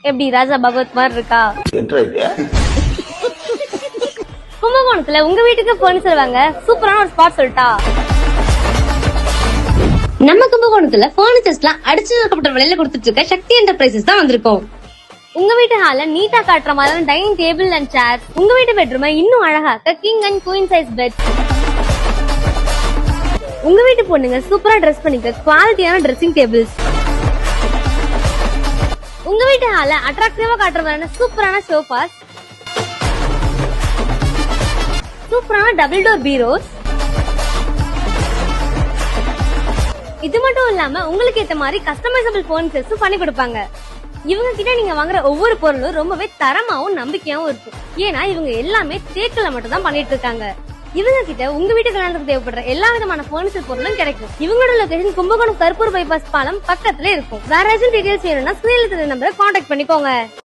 எப்படி ராஜா பகவத் மாதிரி இருக்கா? கும்பகோணத்துல உங்க வீட்டுக்கு பர்னிச்சர் வாங்க சூப்பரான ஒரு ஸ்பாட் சொல்லிட்டா? நம்ம கும்பகோணத்துல பர்னிச்சர்ஸ்லாம் அடிச்சு வைக்கப்பட்ட விலையில கொடுத்துட்டு இருக்க சக்தி என்டர்பிரைசஸ் தான் வந்திருக்கோம். உங்க வீட்டு ஹால நீட்டா காட்டுற மாதிரி டைனிங் டேபிள் அண்ட் சேர்ஸ், உங்க வீட்டு பெட்ரூமை இன்னும் அழகாக்க king and queen size bed, உங்க வீட்டு பொண்ணுங்க சூப்பரா ட்ரெஸ் பண்ணிக்க குவாலிட்டியான ட்ரெஸ்ஸிங் டேபிள்ஸ், உங்க வீட்டு ஹால அட்ராக்டிவா காட்டுற மாதிரியான சூப்பரான சோஃபாஸ், சூப்பரான டபுள் டோர் பீரோஸ். இது மட்டும் இல்லாம உங்களுக்கு ஏத்த மாதிரி கஸ்டமைசபிள் பர்னிச்சர்ஸும் பண்ணி கொடுப்பாங்க. இவங்க கிட்ட நீங்க வாங்குற ஒவ்வொரு பொருளும் ரொம்பவே தரமாவும் நம்பிக்கையாவும் இருக்கும். ஏன்னா இவங்க எல்லாமே தேக்குல மட்டும் தான் பண்ணிட்டு இருக்காங்க. இவங்க கிட்ட உங்க வீட்டு கல்யாணத்துக்கு தேவைப்படுற எல்லா விதமான பர்னிச்சர் பொருளும் கிடைக்கும். இவங்களோட லொகேஷன் கும்பகோணம் கருப்பூர் பைபாஸ் பாலம் பக்கத்துல இருக்கும். வேற ஏதாச்சும் டீடைல்ஸ் வேணும்னா ஸ்கிரீன்ல தெரிய நம்பரை கான்டாக்ட் பண்ணிக்கோங்க.